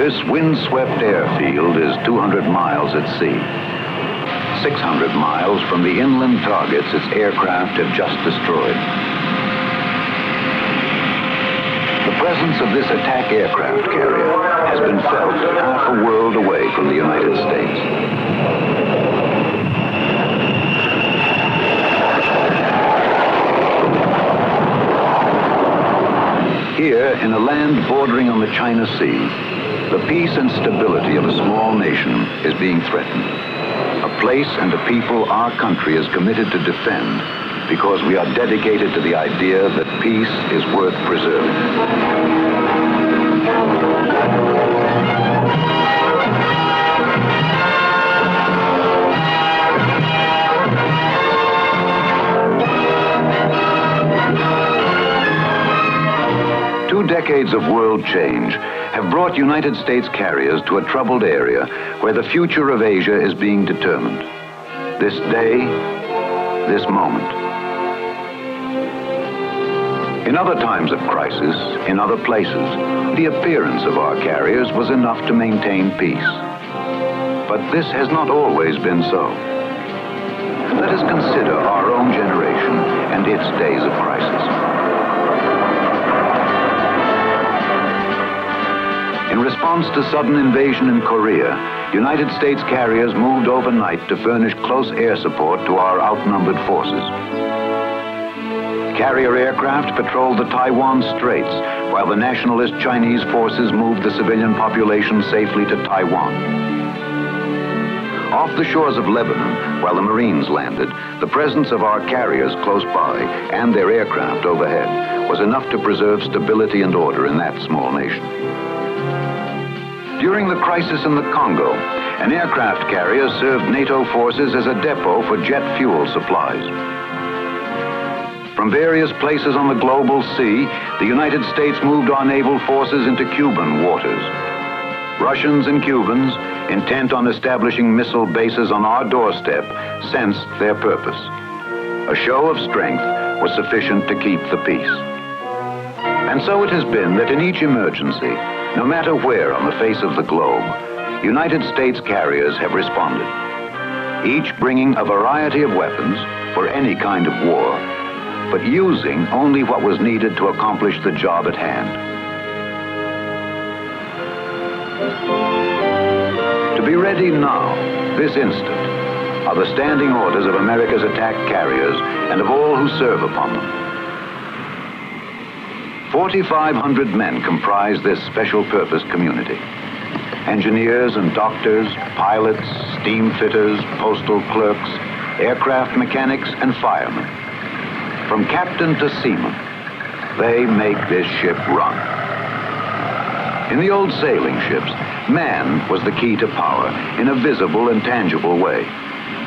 This wind-swept airfield is 200 miles at sea. 600 miles from the inland targets its aircraft have just destroyed. The presence of this attack aircraft carrier has been felt half a world away from the United States. Here, in a land bordering on the China Sea, the peace and stability of a small nation is being threatened. A place and a people our country is committed to defend because we are dedicated to the idea that peace is worth preserving. Two decades of world change have brought United States carriers to a troubled area where the future of Asia is being determined. This day, this moment. In other times of crisis, in other places, the appearance of our carriers was enough to maintain peace. But this has not always been so. Let us consider our own generation and its days of crisis. In response to sudden invasion in Korea, United States carriers moved overnight to furnish close air support to our outnumbered forces. Carrier aircraft patrolled the Taiwan Straits, while the nationalist Chinese forces moved the civilian population safely to Taiwan. Off the shores of Lebanon, while the Marines landed, the presence of our carriers close by and their aircraft overhead was enough to preserve stability and order in that small nation. During the crisis in the Congo, an aircraft carrier served NATO forces as a depot for jet fuel supplies. From various places on the global sea, the United States moved our naval forces into Cuban waters. Russians and Cubans, intent on establishing missile bases on our doorstep, sensed their purpose. A show of strength was sufficient to keep the peace. And so it has been that in each emergency, no matter where on the face of the globe, United States carriers have responded, each bringing a variety of weapons for any kind of war, but using only what was needed to accomplish the job at hand. To be ready now, this instant, are the standing orders of America's attack carriers and of all who serve upon them. 4,500 men comprise this special purpose community. Engineers and doctors, pilots, steam fitters, postal clerks, aircraft mechanics, and firemen. From captain to seaman, they make this ship run. In the old sailing ships, man was the key to power in a visible and tangible way.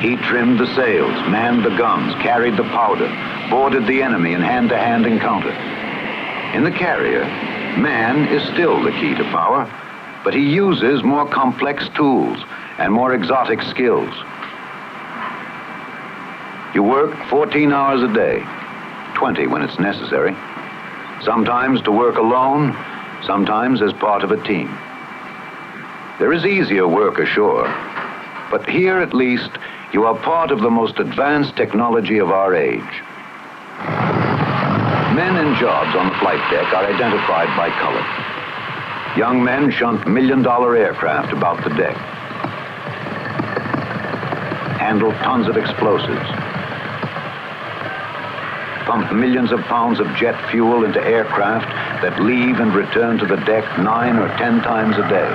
He trimmed the sails, manned the guns, carried the powder, boarded the enemy in hand-to-hand encounter. In the carrier, man is still the key to power, but he uses more complex tools and more exotic skills. You work 14 hours a day, 20 when it's necessary, sometimes to work alone, sometimes as part of a team. There is easier work ashore, but here at least, you are part of the most advanced technology of our age. Men in jobs on the flight deck are identified by color. Young men shunt million-dollar aircraft about the deck, handle tons of explosives, pump millions of pounds of jet fuel into aircraft that leave and return to the deck 9 or 10 times a day.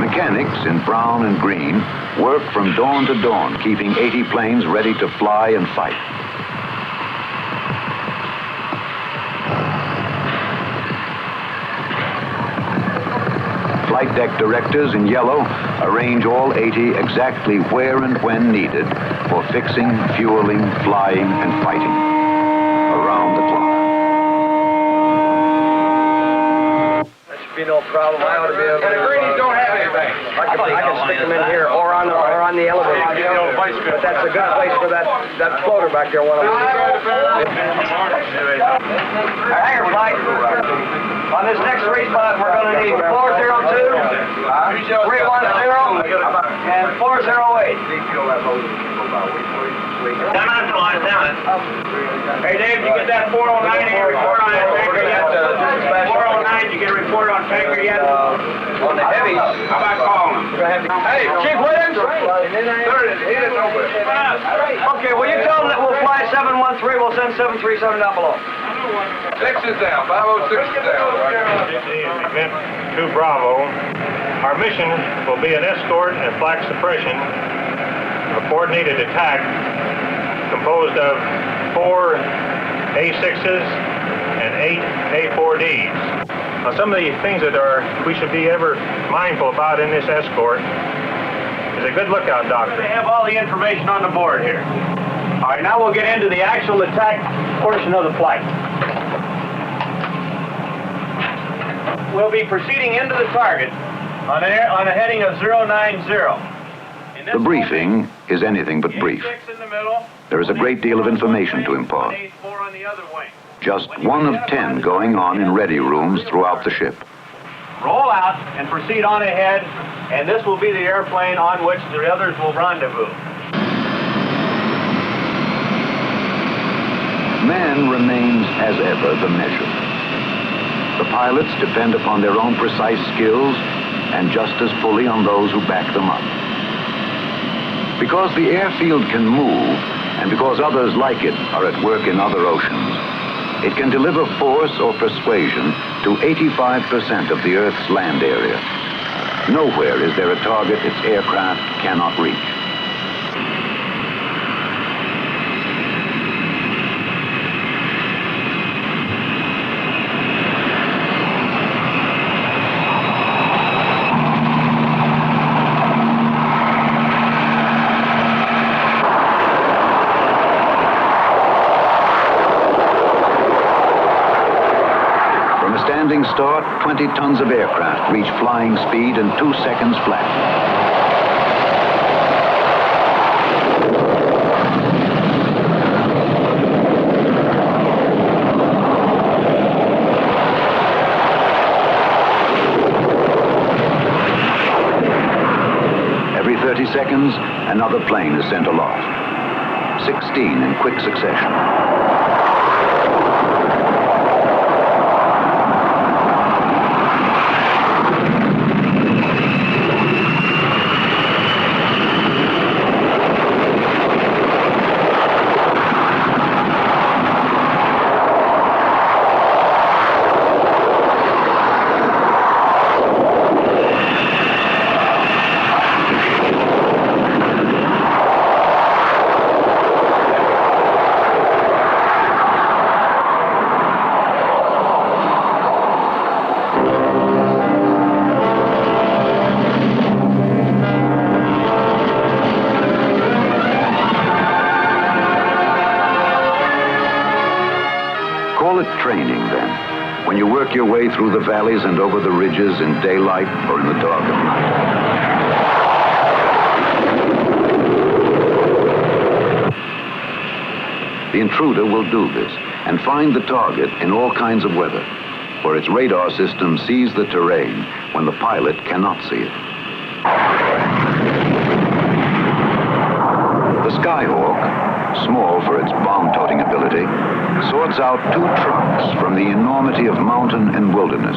Mechanics in brown and green work from dawn to dawn, keeping 80 planes ready to fly and fight. Flight deck directors in yellow arrange all 80 exactly where and when needed for fixing, fueling, flying, and fighting around the clock. That should be no problem. I ought to be able to... The greenies don't have anything. I can stick them in here or on the elevator. But that's a good place for that floater back there. One of them. Hang her, Clyde. On this next respot, we're going to need 402, 310, and 408. Hey, Dave, you get that 409 in your report on that tanker yet? 409, you get a report on tanker yet? On the heavies. How about calling him? Hey, Chief Williams? Okay, will you tell them that we'll fly 713, we'll send 737 down below. 6 is down, 506 is down. Event 2 Bravo. Our mission will be an escort and flak suppression, a coordinated attack composed of 4 A6s and 8 A4Ds. Now, some of the things that we should be ever mindful about in this escort is a good lookout doctor. They have all the information on the board here. All right, now we'll get into the actual attack portion of the flight. We'll be proceeding into the target on a heading of 090. The briefing is anything but brief. There is a great deal of information to impart. Just one of 10 going on in ready rooms throughout the ship. Roll out and proceed on ahead, and this will be the airplane on which the others will rendezvous. Man remains, as ever, the measure. The pilots depend upon their own precise skills and just as fully on those who back them up. Because the airfield can move, and because others like it are at work in other oceans, it can deliver force or persuasion to 85% of the Earth's land area. Nowhere is there a target its aircraft cannot reach. Standing start, 20 tons of aircraft reach flying speed in 2 seconds flat. Every 30 seconds, another plane is sent aloft. 16 in quick succession. Training, then, when you work your way through the valleys and over the ridges in daylight or in the dark of night. The intruder will do this and find the target in all kinds of weather, for its radar system sees the terrain when the pilot cannot see it. The Skyhawk, small for its bomb-toting ability, sorts out 2 trucks from the enormity of mountain and wilderness.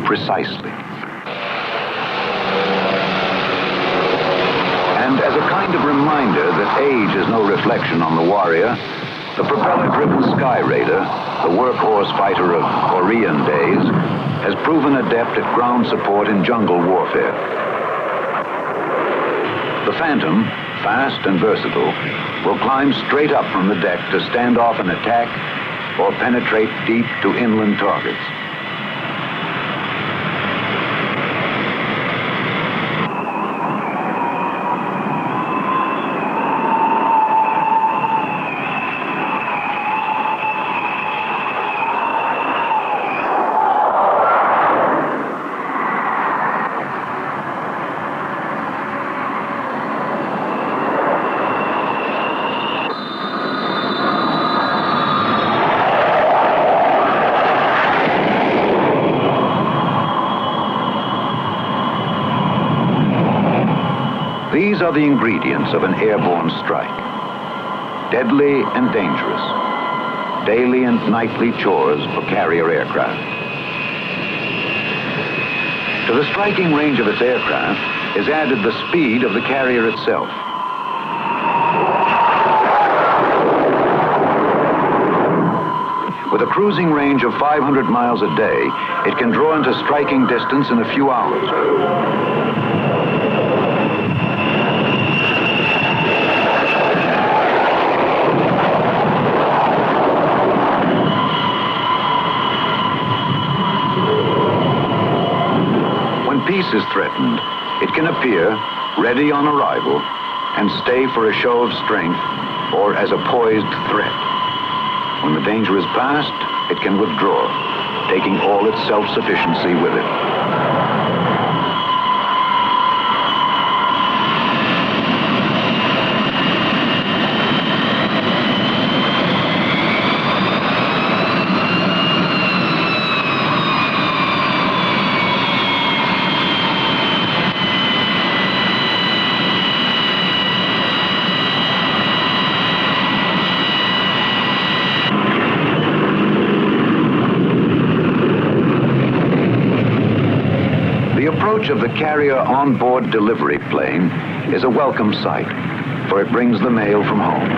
Precisely. And as a kind of reminder that age is no reflection on the warrior, the propeller-driven Sky Raider, the workhorse fighter of Korean days, has proven adept at ground support in jungle warfare. The Phantom, fast and versatile, will climb straight up from the deck to stand off an attack or penetrate deep to inland targets. These are the ingredients of an airborne strike. Deadly and dangerous. Daily and nightly chores for carrier aircraft. To the striking range of its aircraft is added the speed of the carrier itself. With a cruising range of 500 miles a day, it can draw into striking distance in a few hours. When peace is threatened, it can appear ready on arrival and stay for a show of strength or as a poised threat. When the danger is past, it can withdraw, taking all its self-sufficiency with it. The approach of the carrier on-board delivery plane is a welcome sight, for it brings the mail from home,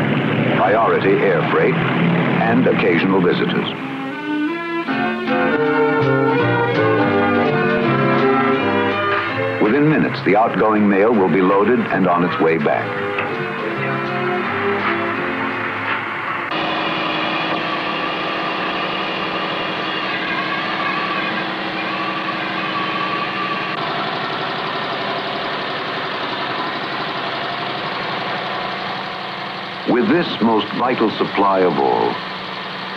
priority air freight, and occasional visitors. Within minutes, the outgoing mail will be loaded and on its way back. With this most vital supply of all,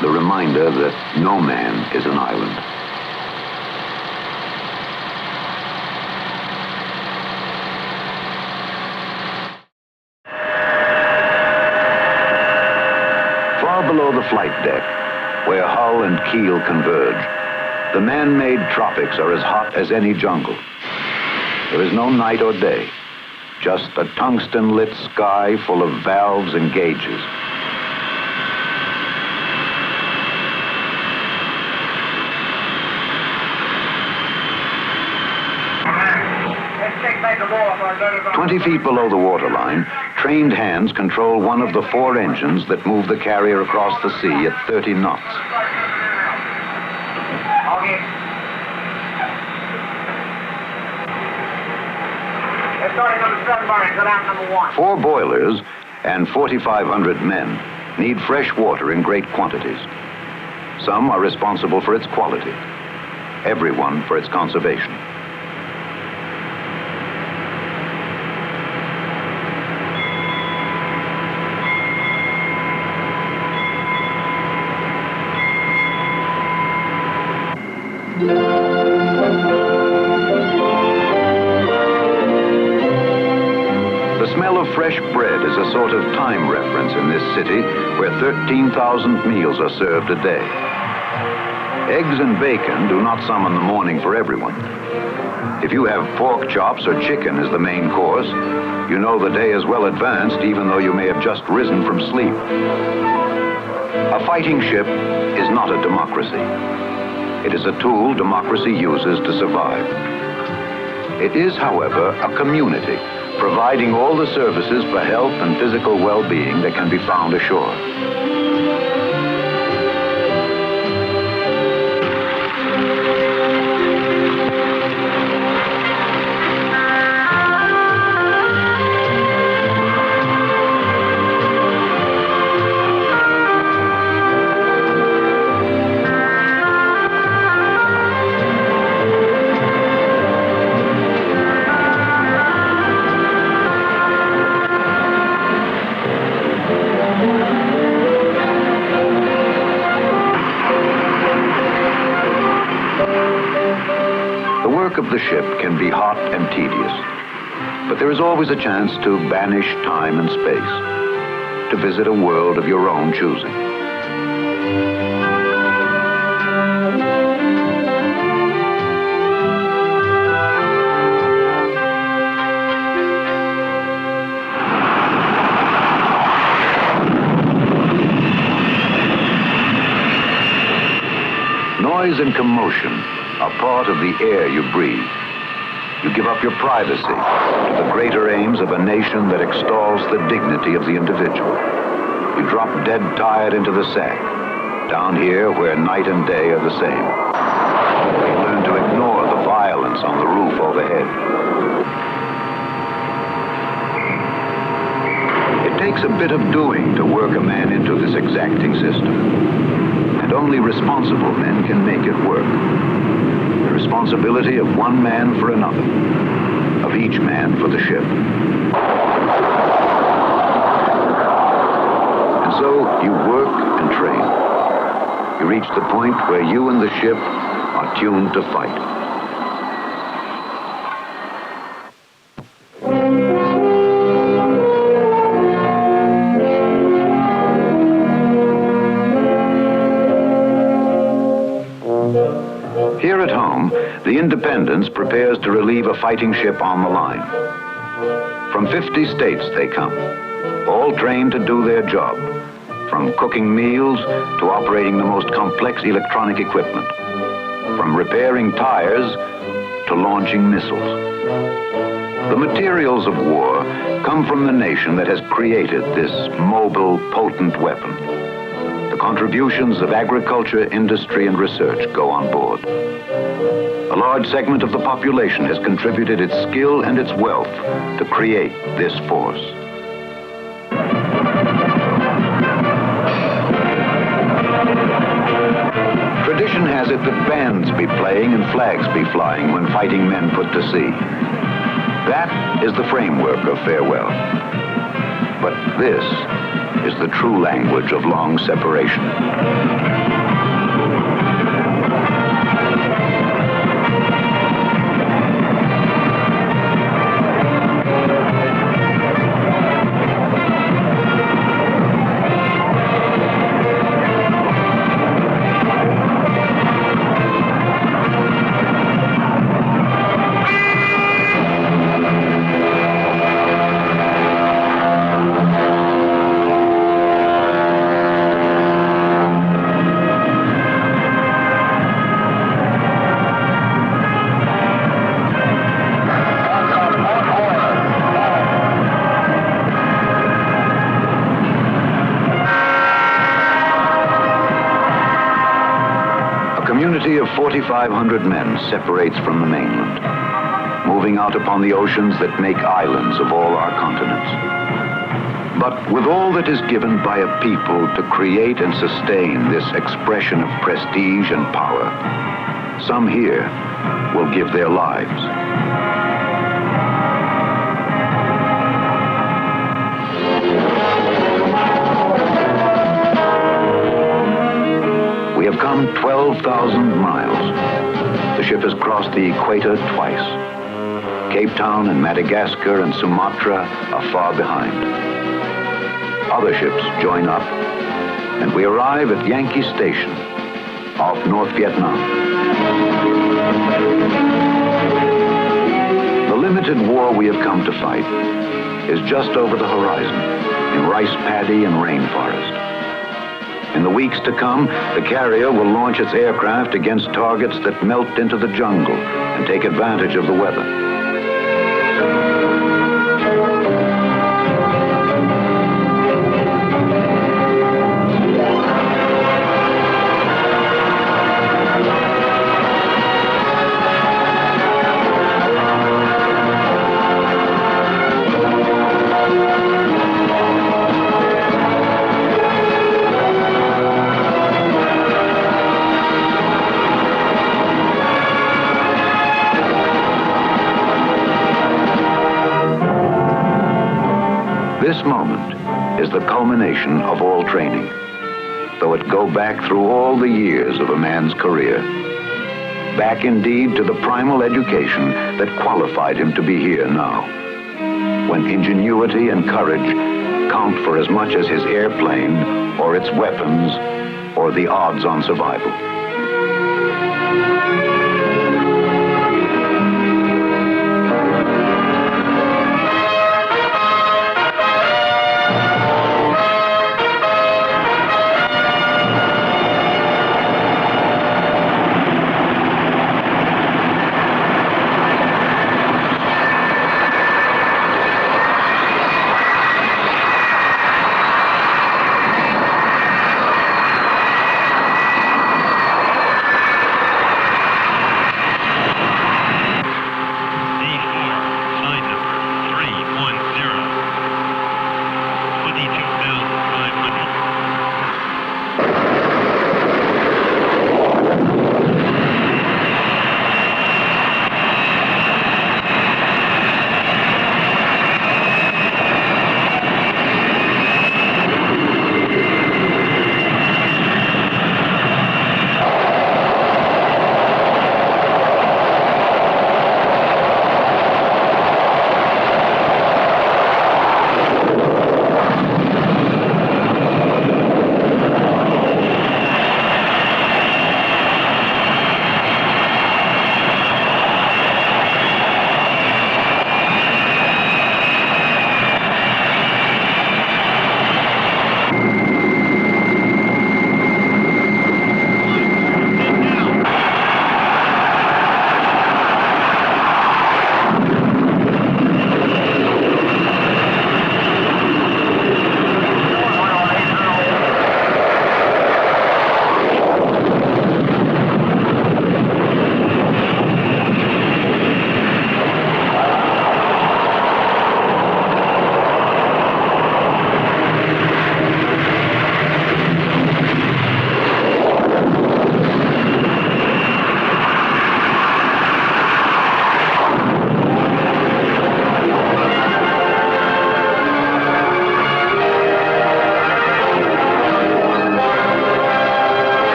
the reminder that no man is an island. Far below the flight deck, where hull and keel converge, the man-made tropics are as hot as any jungle. There is no night or day. Just a tungsten-lit sky full of valves and gauges. Let's take back the ball for our 20 feet below the waterline, trained hands control one of the 4 engines that move the carrier across the sea at 30 knots. Starting number 7 burning, go down number 1. 4 boilers and 4,500 men need fresh water in great quantities. Some are responsible for its quality, everyone for its conservation. The smell of fresh bread is a sort of time reference in this city where 13,000 meals are served a day. Eggs and bacon do not summon the morning for everyone. If you have pork chops or chicken as the main course, you know the day is well advanced even though you may have just risen from sleep. A fighting ship is not a democracy. It is a tool democracy uses to survive. It is, however, a community, providing all the services for health and physical well-being that can be found ashore. The work of the ship can be hot and tedious, but there is always a chance to banish time and space, to visit a world of your own choosing. noise and commotion are part of the air you breathe. You give up your privacy to the greater aims of a nation that extols the dignity of the individual. You drop dead tired into the sack, down here where night and day are the same. You learn to ignore the violence on the roof overhead. It takes a bit of doing to work a man into this exacting system. And only responsible men can make it work. The responsibility of one man for another, of each man for the ship. And so you work and train. You reach the point where you and the ship are tuned to fight. Here at home, the Independence prepares to relieve a fighting ship on the line. From 50 states they come, all trained to do their job, from cooking meals to operating the most complex electronic equipment, from repairing tires to launching missiles. The materials of war come from the nation that has created this mobile, potent weapon. The contributions of agriculture, industry, and research go on board. A large segment of the population has contributed its skill and its wealth to create this force. Tradition has it that bands be playing and flags be flying when fighting men put to sea. That is the framework of farewell. But this is the true language of long separation. A community of 4,500 men separates from the mainland, moving out upon the oceans that make islands of all our continents. But with all that is given by a people to create and sustain this expression of prestige and power, some here will give their lives. We have come 12,000 miles. The ship has crossed the equator twice. Cape Town and Madagascar and Sumatra are far behind. Other ships join up, and we arrive at Yankee Station off North Vietnam. The limited war we have come to fight is just over the horizon in rice paddy and rainforest. In the weeks to come, the carrier will launch its aircraft against targets that melt into the jungle and take advantage of the weather. This moment is the culmination of all training, though it go back through all the years of a man's career. Back indeed to the primal education that qualified him to be here now, when ingenuity and courage count for as much as his airplane or its weapons or the odds on survival.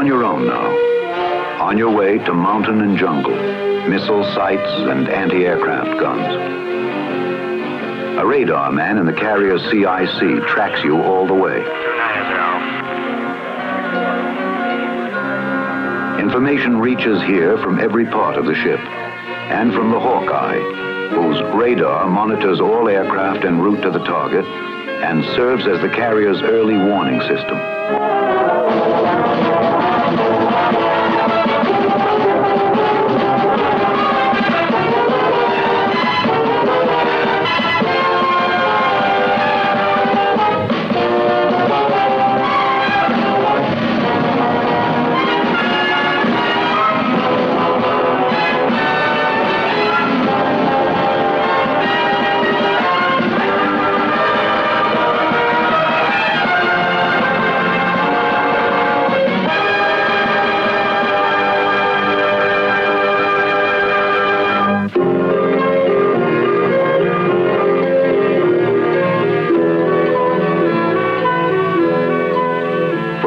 on your own now, on your way to mountain and jungle, missile sites and anti-aircraft guns. A radar man in the carrier CIC tracks you all the way. 290. Information reaches here from every part of the ship, and from the Hawkeye, whose radar monitors all aircraft en route to the target and serves as the carrier's early warning system.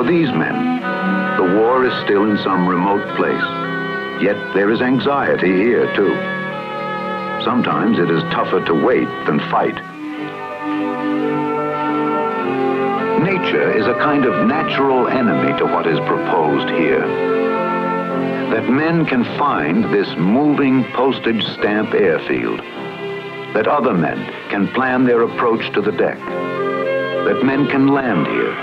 These men, the war is still in some remote place, yet there is anxiety here too. Sometimes it is tougher to wait than fight. Nature is a kind of natural enemy to what is proposed here. That men can find this moving postage stamp airfield, that other men can plan their approach to the deck, that men can land here,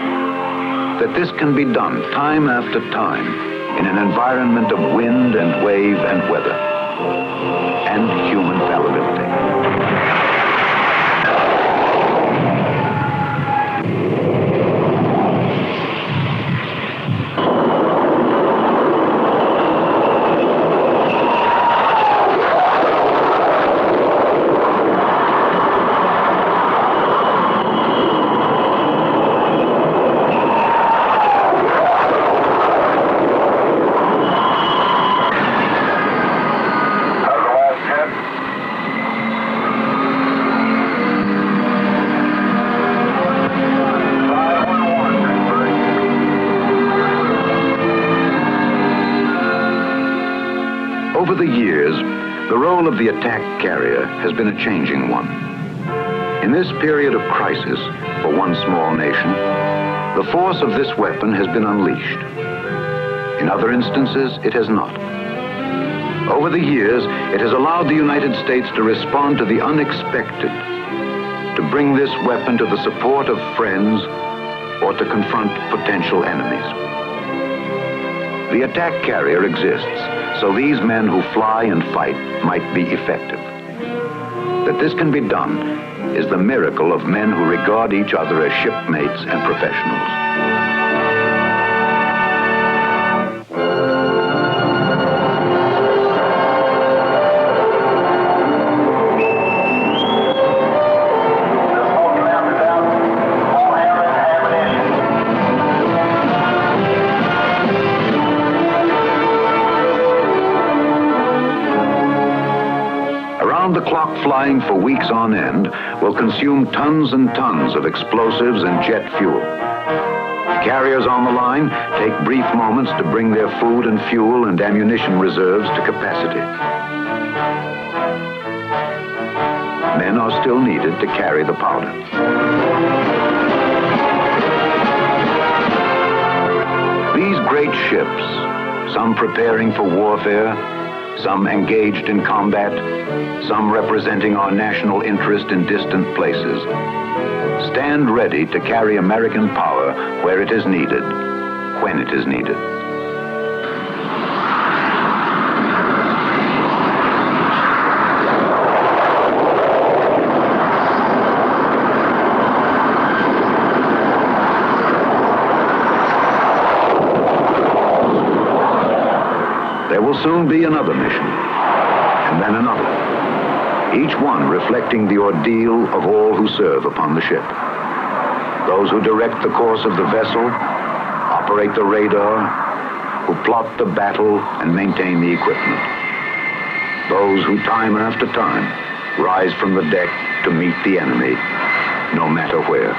that this can be done time after time in an environment of wind and wave and weather and human fallibility. Over the years, the role of the attack carrier has been a changing one. In this period of crisis for one small nation, the force of this weapon has been unleashed. In other instances, it has not. Over the years, it has allowed the United States to respond to the unexpected, to bring this weapon to the support of friends or to confront potential enemies. The attack carrier exists so these men who fly and fight might be effective. That this can be done is the miracle of men who regard each other as shipmates and professionals. The clock flying for weeks on end will consume tons and tons of explosives and jet fuel. Carriers on the line take brief moments to bring their food and fuel and ammunition reserves to capacity. Men are still needed to carry the powder. These great ships, some preparing for warfare, some engaged in combat, some representing our national interest in distant places, stand ready to carry American power where it is needed, when it is needed. There will soon be another mission, and then another, each one reflecting the ordeal of all who serve upon the ship. Those who direct the course of the vessel, operate the radar, who plot the battle and maintain the equipment. Those who time after time rise from the deck to meet the enemy, no matter where.